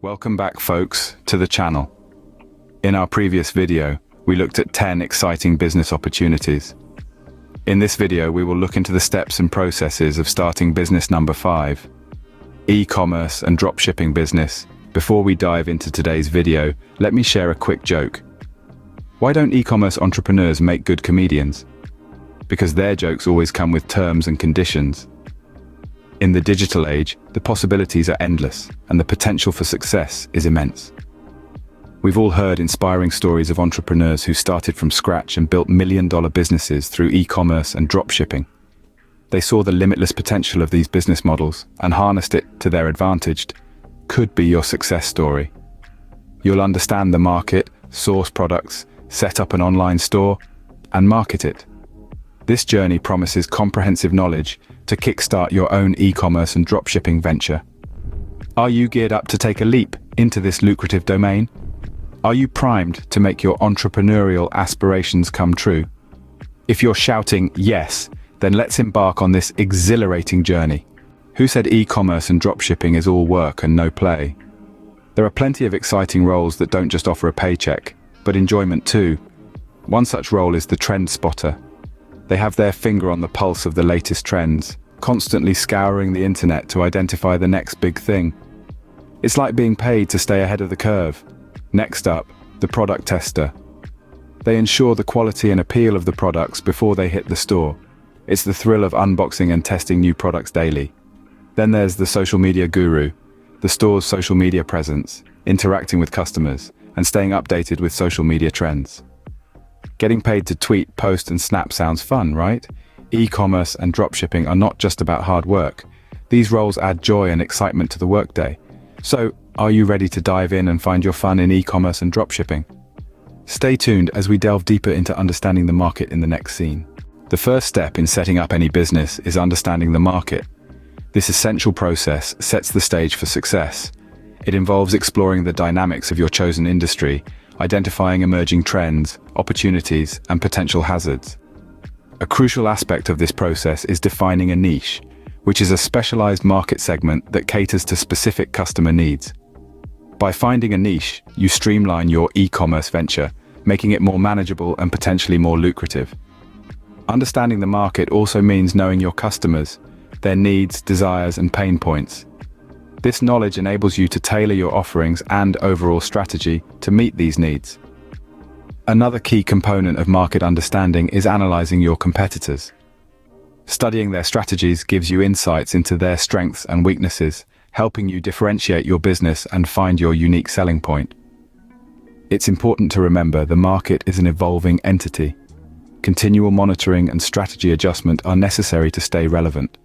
Welcome back, folks, to the channel. In our previous video, we looked at 10 exciting business opportunities. In this video, we will look into the steps and processes of starting business number 5, e-commerce and dropshipping business. Before we dive into today's video, let me share a quick joke. Why don't e-commerce entrepreneurs make good comedians? Because their jokes always come with terms and conditions. In the digital age, the possibilities are endless, and the potential for success is immense. We've all heard inspiring stories of entrepreneurs who started from scratch and built million-dollar businesses through e-commerce and dropshipping. They saw the limitless potential of these business models and harnessed it to their advantage. Could be your success story. You'll understand the market, source products, set up an online store, and market it. This journey promises comprehensive knowledge to kickstart your own e-commerce and dropshipping venture. Are you geared up to take a leap into this lucrative domain? Are you primed to make your entrepreneurial aspirations come true? If you're shouting yes, then let's embark on this exhilarating journey. Who said e-commerce and dropshipping is all work and no play? There are plenty of exciting roles that don't just offer a paycheck, but enjoyment too. One such role is the trend spotter. They have their finger on the pulse of the latest trends, constantly scouring the internet to identify the next big thing. It's like being paid to stay ahead of the curve. Next up, the product tester. They ensure the quality and appeal of the products before they hit the store. It's the thrill of unboxing and testing new products daily. Then there's the social media guru, the store's social media presence, interacting with customers, and staying updated with social media trends. Getting paid to tweet, post, and snap sounds fun, right? E-commerce and dropshipping are not just about hard work. These roles add joy and excitement to the workday. So, are you ready to dive in and find your fun in e-commerce and dropshipping? Stay tuned as we delve deeper into understanding the market in the next scene. The first step in setting up any business is understanding the market. This essential process sets the stage for success. It involves exploring the dynamics of your chosen industry, identifying emerging trends, opportunities, and potential hazards. A crucial aspect of this process is defining a niche, which is a specialized market segment that caters to specific customer needs. By finding a niche, you streamline your e-commerce venture, making it more manageable and potentially more lucrative. Understanding the market also means knowing your customers, their needs, desires, and pain points. This knowledge enables you to tailor your offerings and overall strategy to meet these needs. Another key component of market understanding is analyzing your competitors. Studying their strategies gives you insights into their strengths and weaknesses, helping you differentiate your business and find your unique selling point. It's important to remember the market is an evolving entity. Continual monitoring and strategy adjustment are necessary to stay relevant.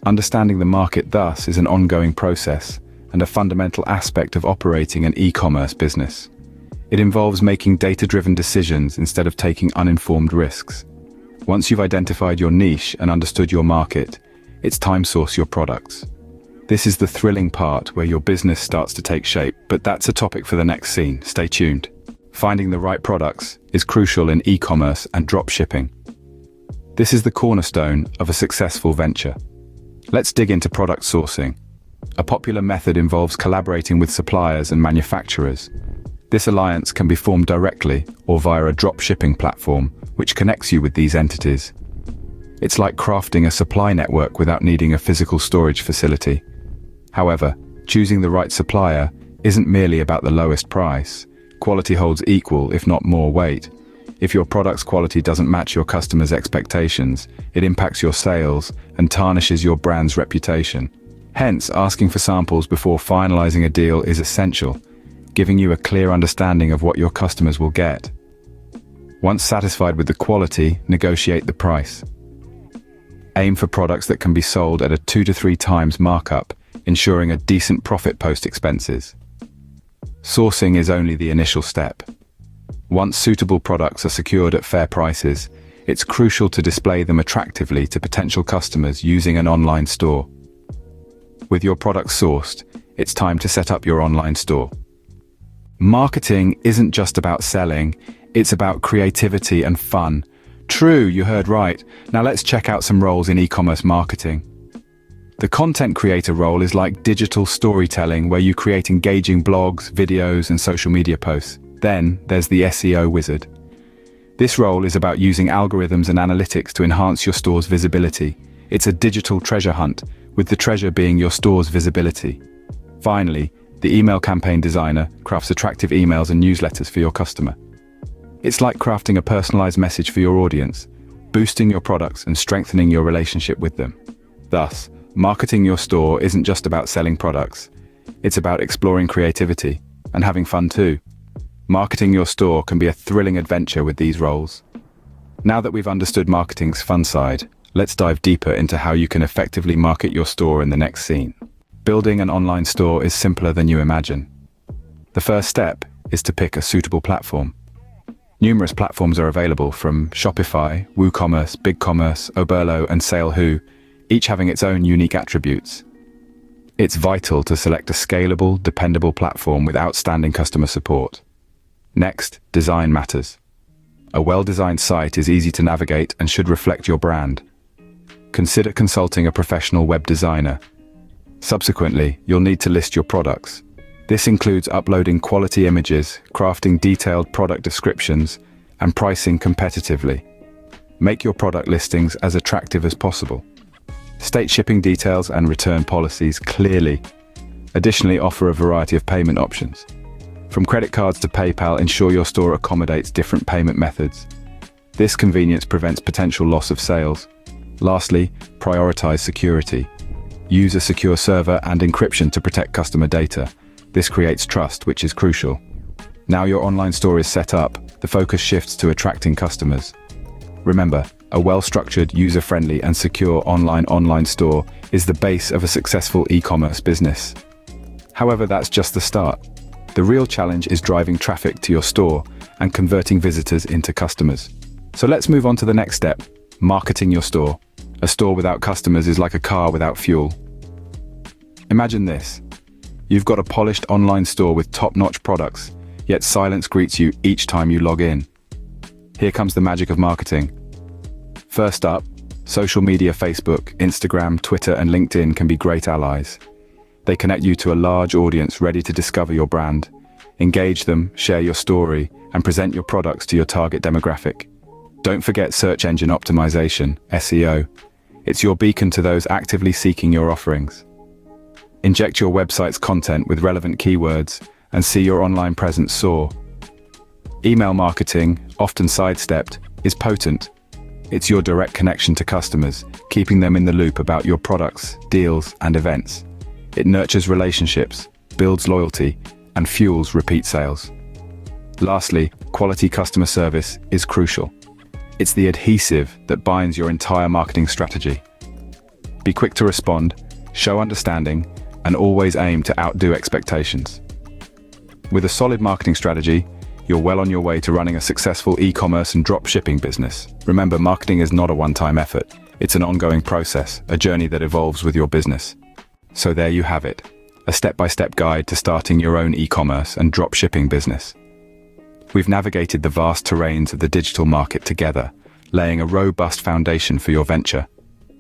Understanding the market, thus, is an ongoing process and a fundamental aspect of operating an e-commerce business. It involves making data-driven decisions instead of taking uninformed risks. Once you've identified your niche and understood your market, it's time to source your products. This is the thrilling part where your business starts to take shape, but that's a topic for the next scene. Stay tuned. Finding the right products is crucial in e-commerce and dropshipping. This is the cornerstone of a successful venture. Let's dig into product sourcing. A popular method involves collaborating with suppliers and manufacturers. This alliance can be formed directly or via a dropshipping platform, which connects you with these entities. It's like crafting a supply network without needing a physical storage facility. However, choosing the right supplier isn't merely about the lowest price. Quality holds equal, if not more weight. If your product's quality doesn't match your customers' expectations, it impacts your sales and tarnishes your brand's reputation. Hence, asking for samples before finalizing a deal is essential, giving you a clear understanding of what your customers will get. Once satisfied with the quality, negotiate the price. Aim for products that can be sold at a 2 to 3 times markup, ensuring a decent profit post-expenses. Sourcing is only the initial step. Once suitable products are secured at fair prices, it's crucial to display them attractively to potential customers using an online store. With your products sourced, it's time to set up your online store. Marketing isn't just about selling, it's about creativity and fun. True, you heard right. Now let's check out some roles in e-commerce marketing. The content creator role is like digital storytelling, where you create engaging blogs, videos, and social media posts. Then there's the SEO wizard. This role is about using algorithms and analytics to enhance your store's visibility. It's a digital treasure hunt, with the treasure being your store's visibility. Finally, the email campaign designer crafts attractive emails and newsletters for your customer. It's like crafting a personalized message for your audience, boosting your products and strengthening your relationship with them. Thus, marketing your store isn't just about selling products. It's about exploring creativity and having fun too. Marketing your store can be a thrilling adventure with these roles. Now that we've understood marketing's fun side, let's dive deeper into how you can effectively market your store in the next scene. Building an online store is simpler than you imagine. The first step is to pick a suitable platform. Numerous platforms are available, from Shopify, WooCommerce, BigCommerce, Oberlo, and SaleWho, each having its own unique attributes. It's vital to select a scalable, dependable platform with outstanding customer support. Next, design matters. A well-designed site is easy to navigate and should reflect your brand. Consider consulting a professional web designer. Subsequently, you'll need to list your products. This includes uploading quality images, crafting detailed product descriptions, and pricing competitively. Make your product listings as attractive as possible. State shipping details and return policies clearly. Additionally, offer a variety of payment options. From credit cards to PayPal, ensure your store accommodates different payment methods. This convenience prevents potential loss of sales. Lastly, prioritize security. Use a secure server and encryption to protect customer data. This creates trust, which is crucial. Now your online store is set up, the focus shifts to attracting customers. Remember, a well-structured, user-friendly, and secure online store is the base of a successful e-commerce business. However, that's just the start. The real challenge is driving traffic to your store and converting visitors into customers. So let's move on to the next step: marketing your store. A store without customers is like a car without fuel. Imagine this. You've got a polished online store with top-notch products, yet silence greets you each time you log in. Here comes the magic of marketing. First up, social media. Facebook, Instagram, Twitter, and LinkedIn can be great allies. They connect you to a large audience ready to discover your brand. Engage them, share your story, and present your products to your target demographic. Don't forget search engine optimization, SEO. It's your beacon to those actively seeking your offerings. Inject your website's content with relevant keywords and see your online presence soar. Email marketing, often sidestepped, is potent. It's your direct connection to customers, keeping them in the loop about your products, deals, and events. It nurtures relationships, builds loyalty, and fuels repeat sales. Lastly, quality customer service is crucial. It's the adhesive that binds your entire marketing strategy. Be quick to respond, show understanding, and always aim to outdo expectations. With a solid marketing strategy, you're well on your way to running a successful e-commerce and dropshipping business. Remember, marketing is not a one-time effort. It's an ongoing process, a journey that evolves with your business. So there you have it, a step-by-step guide to starting your own e-commerce and dropshipping business. We've navigated the vast terrains of the digital market together, laying a robust foundation for your venture.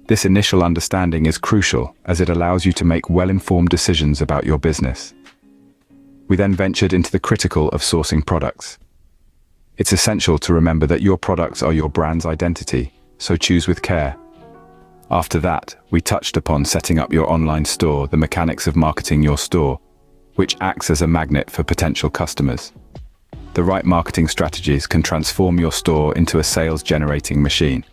This initial understanding is crucial, as it allows you to make well-informed decisions about your business. We then ventured into the critical of sourcing products. It's essential to remember that your products are your brand's identity, so choose with care. After that, we touched upon setting up your online store, the mechanics of marketing your store, which acts as a magnet for potential customers. The right marketing strategies can transform your store into a sales-generating machine.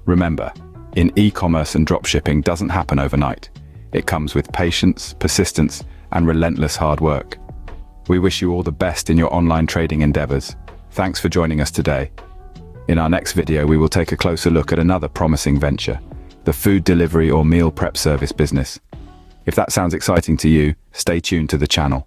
Remember, in e-commerce and dropshipping doesn't happen overnight. It comes with patience, persistence, and relentless hard work. We wish you all the best in your online trading endeavors. Thanks for joining us today. In our next video, we will take a closer look at another promising venture, the food delivery or meal prep service business. If that sounds exciting to you, stay tuned to the channel.